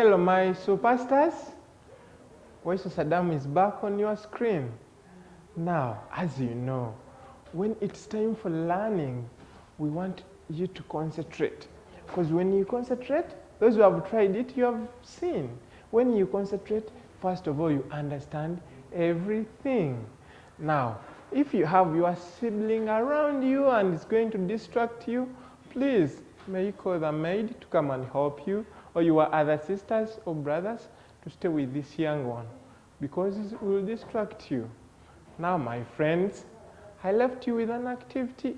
Hello, my superstars. Voice of Saddam is back on your screen. Now, as you know, when it's time for learning, we want you to concentrate. Because when you concentrate, those who have tried it, you have seen. When you concentrate, first of all, you understand everything. Now, if you have your sibling around you and it's going to distract you, please, may you call the maid to come and help you, or your other sisters or brothers to stay with this young one, because it will distract you. Now, my friends, I left you with an activity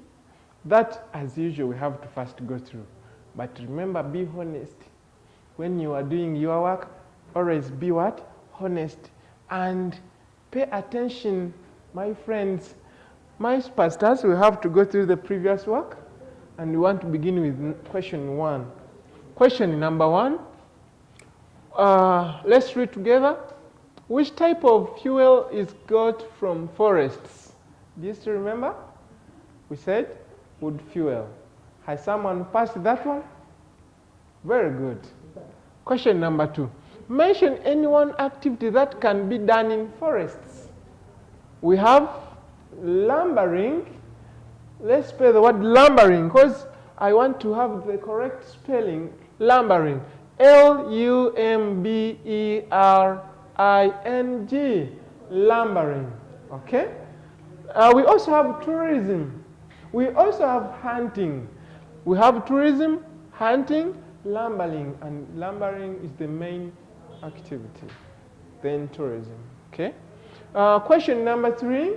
that, as usual, we have to first go through. But remember, be honest. When you are doing your work, always be what? Honest. And pay attention, my friends. My pastors, we have to go through the previous work, and we want to begin with question 1. Question number 1. Let's read together. Which type of fuel is got from forests? Do you still remember? We said wood fuel. Has someone passed that one? Very good. Question number 2. Mention any one activity that can be done in forests. We have lumbering. Let's spell the word lumbering, because I want to have the correct spelling. Lumbering. L-U-M-B-E-R-I-N-G. Lumbering. Okay? We also have tourism. We also have hunting. We have tourism, hunting, lumbering, and lumbering is the main activity. Then tourism. Okay? Question number 3.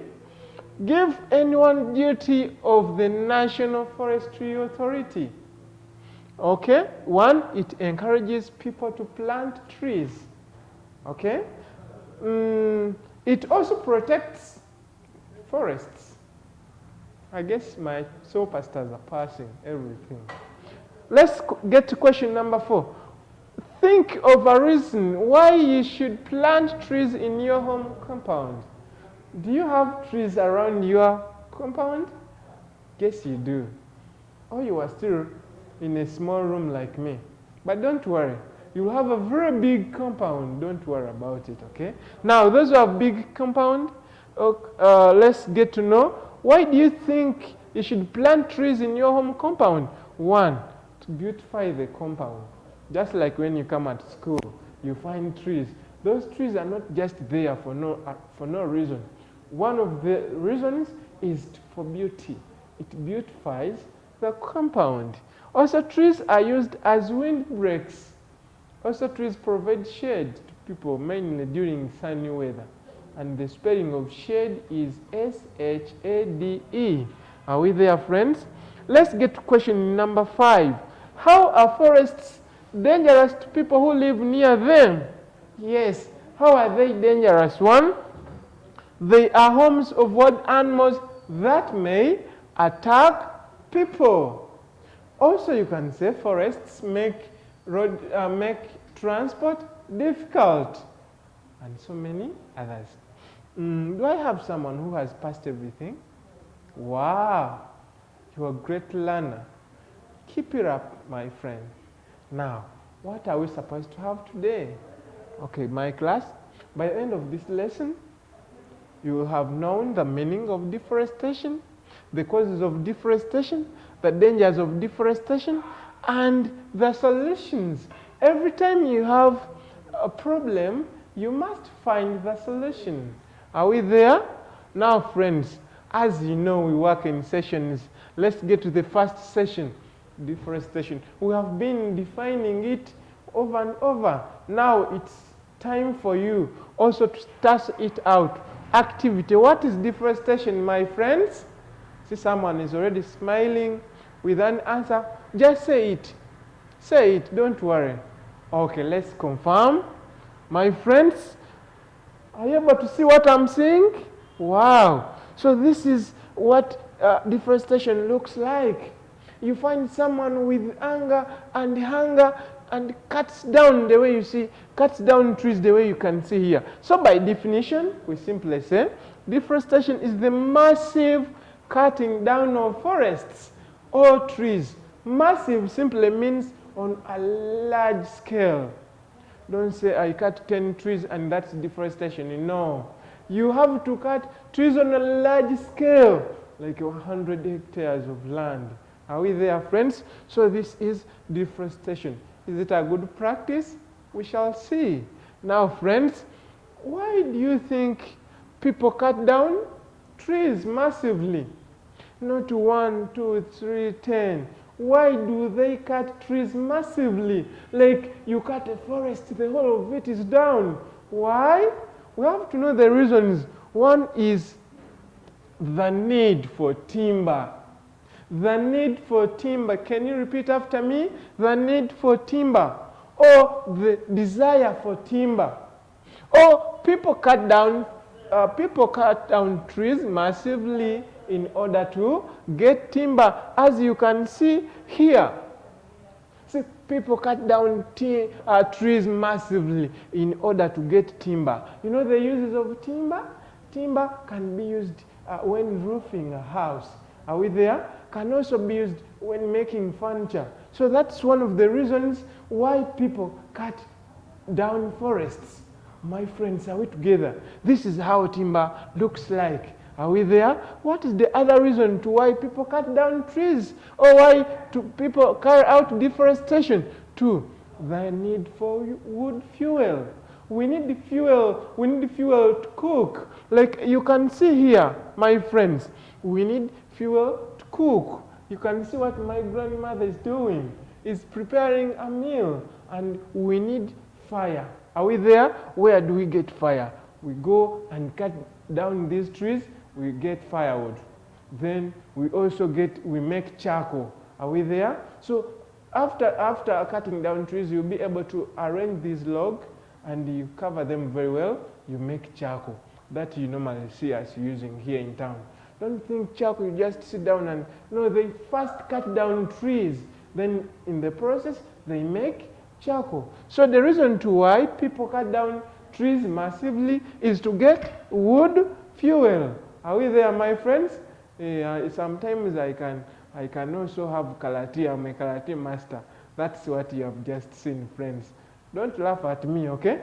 Give any one duty of the National Forestry Authority. Okay? 1, it encourages people to plant trees. Okay? It also protects forests. I guess my soul pastors are passing everything. Let's get to question number 4. Think of a reason why you should plant trees in your home compound. Do you have trees around your compound? Guess you do. Or you are still in a small room like me. But don't worry. You'll have a very big compound. Don't worry about it, okay? Now, those who have big compound, let's get to know. Why do you think you should plant trees in your home compound? 1, to beautify the compound. Just like when you come at school, you find trees. Those trees are not just there for no reason. One of the reasons is for beauty. It beautifies the compound. Also, trees are used as windbreaks. Also, trees provide shade to people, mainly during sunny weather. And the spelling of shade is S-H-A-D-E. Are we there, friends? Let's get to question number 5. How are forests dangerous to people who live near them? Yes. How are they dangerous? 1, they are homes of wild animals that may attack people. Also, you can say forests make transport difficult, and so many others. Do I have someone who has passed everything? Wow, you're a great learner. Keep it up, my friend. Now, what are we supposed to have today? Okay, my class, by the end of this lesson, you will have known the meaning of deforestation, the causes of deforestation, the dangers of deforestation, and the solutions. Every time you have a problem, you must find the solution. Are we there? Now, friends, as you know, we work in sessions. Let's get to the first session, deforestation. We have been defining it over and over. Now it's time for you also to test it out. Activity. What is deforestation, my friends? See, someone is already smiling with an answer. Just say it. Say it. Don't worry. Okay, let's confirm. My friends, are you able to see what I'm saying? Wow. So this is what deforestation looks like. You find someone with anger and hunger and cuts down the way you see, cuts down trees the way you can see here. So by definition, we simply say, deforestation is the massive cutting down of forests or trees. Massive simply means on a large scale. Don't say I cut 10 trees and that's deforestation. No. You have to cut trees on a large scale, like 100 hectares of land. Are we there, friends? So this is deforestation. Is it a good practice? We shall see. Now, friends, why do you think people cut down trees massively? Not 1, 2, 3, 10. Why do they cut trees massively? Like you cut a forest, the whole of it is down. Why? We have to know the reasons. One is the need for timber. The need for timber. Can you repeat after me? The need for timber. Or the desire for timber. Or people cut down trees massively in order to get timber, as you can see here. See, people cut down trees massively in order to get timber. You know the uses of timber? Timber can be used when roofing a house. Are we there? Can also be used when making furniture. So that's one of the reasons why people cut down forests. My friends, are we together? This is how timber looks like. Are we there? What is the other reason to why people cut down trees? Or why people carry out deforestation? 2, the need for wood fuel. We need fuel. We need fuel to cook. Like you can see here, my friends, we need fuel to cook. You can see what my grandmother is doing. Is preparing a meal, and we need fire. Are we there? Where do we get fire? We go and cut down these trees, we get firewood. Then we also we make charcoal. Are we there? So after cutting down trees, you'll be able to arrange these logs and you cover them very well. You make charcoal that you normally see us using here in town. Don't think charcoal, you just sit down and, no, they first cut down trees. Then in the process, they make charcoal. So the reason to why people cut down trees massively is to get wood fuel. Are we there, my friends? Sometimes I can also have kalati. I'm a kalati master. That's what you have just seen, friends. Don't laugh at me, okay?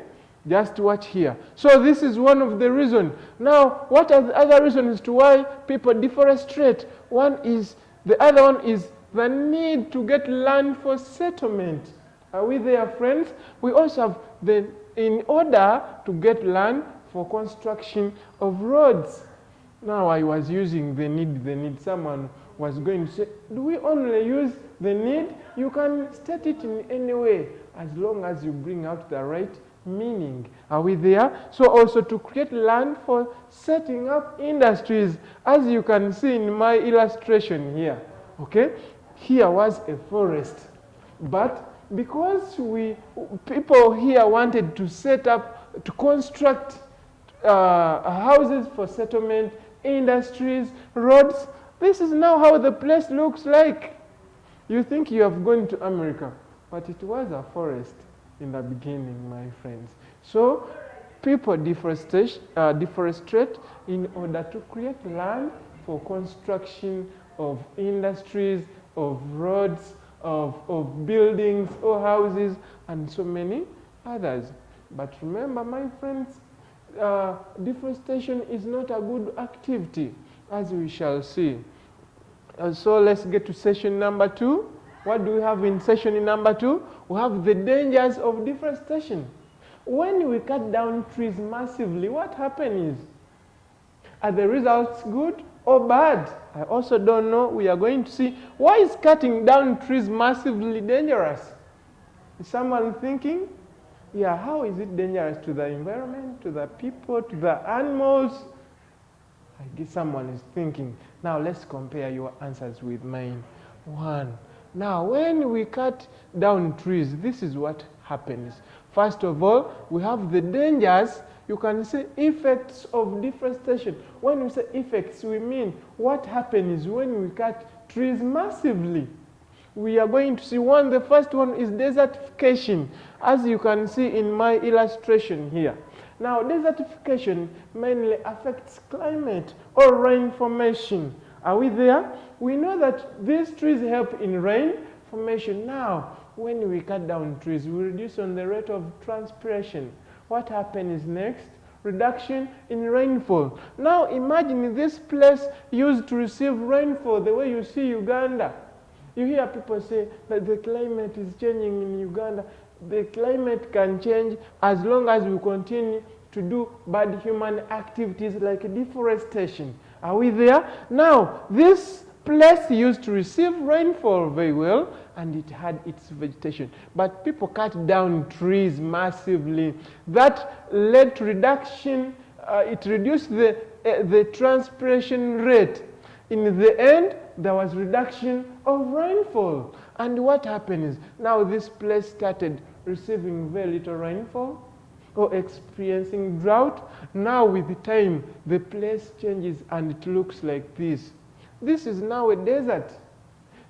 Just watch here. So this is one of the reasons. Now, what are the other reasons to why people deforestate? The other one is the need to get land for settlement. Are we there, friends? We also have in order to get land for construction of roads. Now I was using the need. Someone was going to say, do we only use the need? You can state it in any way, as long as you bring out the right meaning. Are we there? So also to create land for setting up industries, as you can see in my illustration here. Okay? Here was a forest, but because people here wanted to set up, to construct houses for settlement, industries, roads, this is now how the place looks like. You think you have gone to America, but it was a forest in the beginning, my friends. So people deforestate in order to create land for construction of industries, of roads, of buildings or houses, and so many others. But remember, my friends, deforestation is not a good activity, as we shall see. So let's get to session number 2. What do we have in session number 2? We have the dangers of deforestation. When we cut down trees massively, what happens? Are the results good or bad? I also don't know. We are going to see, why is cutting down trees massively dangerous? Is someone thinking? Yeah, how is it dangerous to the environment, to the people, to the animals? I guess someone is thinking. Now let's compare your answers with mine. 1. Now when we cut down trees, this is what happens. First of all, we have the dangers. You can say effects of deforestation. When we say effects, we mean what happens when we cut trees massively. We are going to see one. The first one is desertification, as you can see in my illustration here. Now, desertification mainly affects climate or rain formation. Are we there? We know that these trees help in rain formation. Now, when we cut down trees, we reduce on the rate of transpiration. What happens next? Reduction in rainfall. Now imagine this place used to receive rainfall the way you see Uganda. You hear people say that the climate is changing in Uganda. The climate can change as long as we continue to do bad human activities like deforestation. Are we there? Now, this place used to receive rainfall very well, and it had its vegetation. But people cut down trees massively. That led to reduction. It reduced the transpiration rate. In the end, there was reduction of rainfall. And what happened is, now this place started receiving very little rainfall or experiencing drought. Now with the time, the place changes and it looks like this. This is now a desert.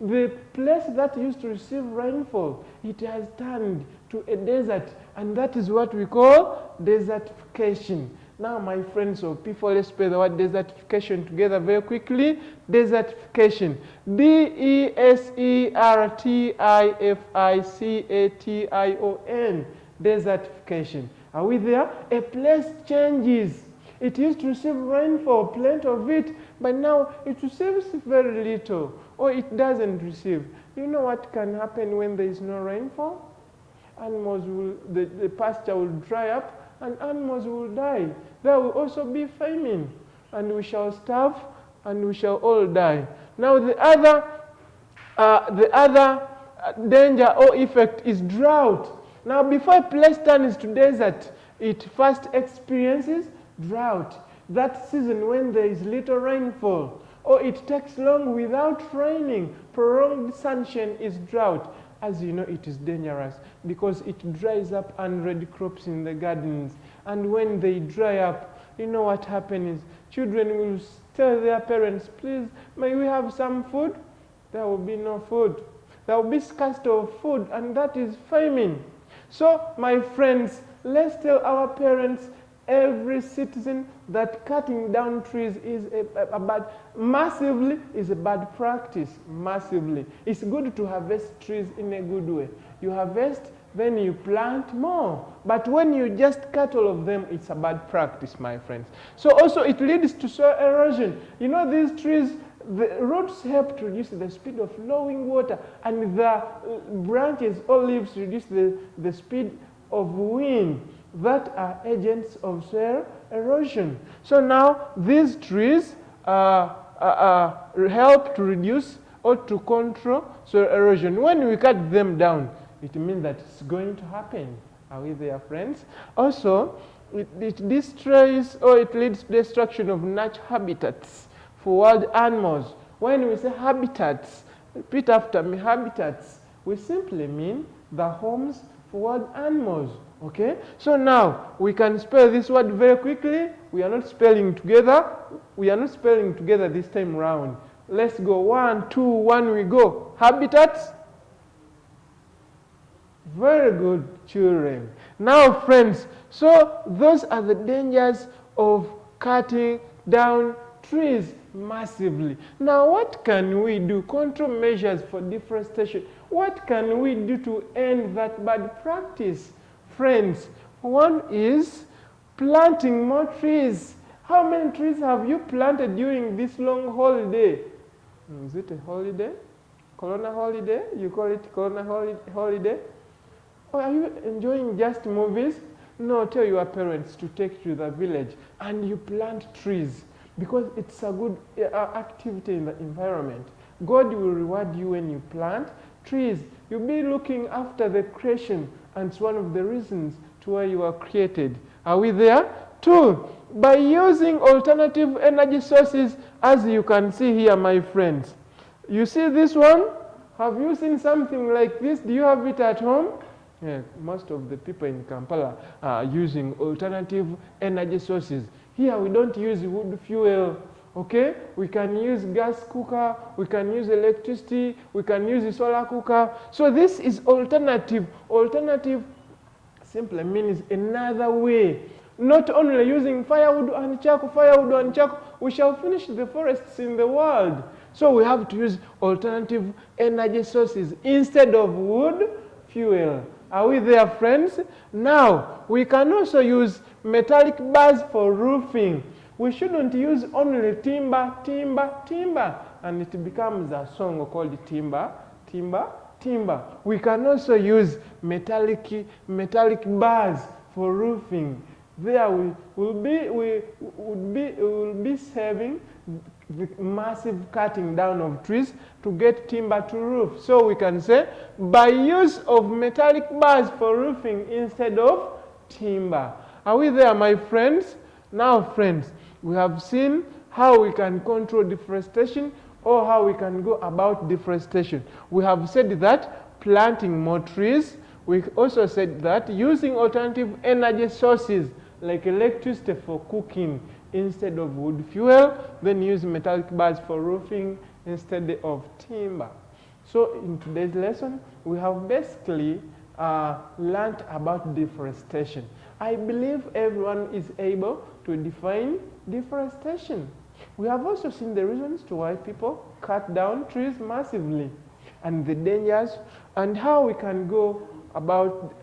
The place that used to receive rainfall, it has turned to a desert, and that is what we call desertification. Now, my friends of people, let's spell the word desertification together very quickly. Desertification. D-E-S-E-R-T-I-F-I-C-A-T-I-O-N. Desertification. Are we there? A place changes. It used to receive rainfall, plenty of it, but now it receives very little, or it doesn't receive. You know what can happen when there is no rainfall? Animals will, the pasture will dry up, and animals will die. There will also be famine, and we shall starve, and we shall all die. Now the other danger or effect is drought. Now before a place turns to desert, it first experiences drought. That season when there is little rainfall, or it takes long without raining, prolonged sunshine is drought. As you know, it is dangerous because it dries up unready crops in the gardens. And when they dry up, you know what happens is children will tell their parents, please, may we have some food? There will be no food. There will be scarcity of food, and that is famine. So, my friends, let's tell our parents, every citizen, that cutting down trees is massively is a bad practice, massively. It's good to harvest trees in a good way. You harvest, then you plant more. But when you just cut all of them, it's a bad practice, my friends. So also it leads to soil erosion. You know, these trees, the roots help to reduce the speed of flowing water, and the branches or leaves reduce the speed of wind. That are agents of soil erosion. So now these trees help to reduce or to control soil erosion. When we cut them down, it means that it's going to happen. Are we there, friends? Also, it destroys or it leads to destruction of natural habitats for wild animals. When we say habitats, repeat after me, habitats, we simply mean the homes for wild animals. Okay, so now we can spell this word very quickly. We are not spelling together. We are not spelling together this time round. Let's go. 1, 2, 1, we go. Habitats. Very good, children. Now, friends, so those are the dangers of cutting down trees massively. Now, what can we do? Control measures for deforestation. What can we do to end that bad practice? Friends, one is planting more trees. How many trees have you planted during this long holiday? Is it a holiday? Corona holiday? You call it Corona holiday? Or are you enjoying just movies? No, tell your parents to take you to the village and you plant trees, because it's a good activity in the environment. God will reward you when you plant trees. You'll be looking after the creation, and it's one of the reasons to why you are created. Are we there? 2, by using alternative energy sources, as you can see here, my friends. You see this one? Have you seen something like this? Do you have it at home? Yeah, most of the people in Kampala are using alternative energy sources. Here we don't use wood fuel. Okay, we can use gas cooker, we can use electricity, we can use a solar cooker. So this is alternative. Alternative simply means another way. Not only using firewood and charcoal, we shall finish the forests in the world. So we have to use alternative energy sources instead of wood fuel. Are we there, friends? Now, we can also use metallic bars for roofing. We shouldn't use only timber, timber, timber, and it becomes a song called timber, timber, timber. We can also use metallic bars for roofing. There we will be saving the massive cutting down of trees to get timber to roof. So we can say, by use of metallic bars for roofing instead of timber. Are we there, my friends? Now, friends, we have seen how we can control deforestation or how we can go about deforestation. We have said that planting more trees. We also said that using alternative energy sources like electricity for cooking instead of wood fuel, then use metallic bars for roofing instead of timber. So in today's lesson, we have basically learned about deforestation. I believe everyone is able to define deforestation. We have also seen the reasons to why people cut down trees massively and the dangers and how we can go about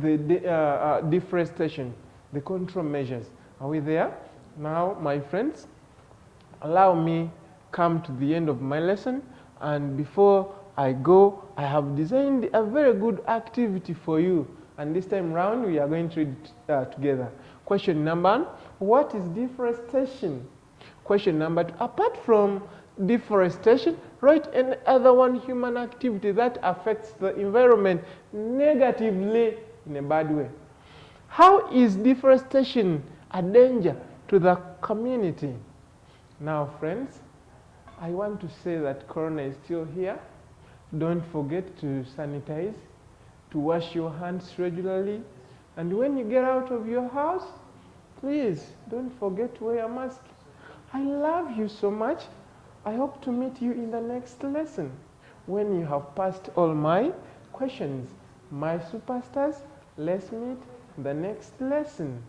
the deforestation, the control measures. Are we there? Now, my friends, allow me come to the end of my lesson, and before I go, I have designed a very good activity for you, and this time round we are going to read it together. Question number 1, what is deforestation? Question number 2, apart from deforestation, write any other one human activity that affects the environment negatively in a bad way. How is deforestation a danger to the community? Now, friends, I want to say that Corona is still here. Don't forget to sanitize, to wash your hands regularly, and when you get out of your house, please don't forget to wear a mask. I love you so much. I hope to meet you in the next lesson when you have passed all my questions. My superstars, let's meet in the next lesson.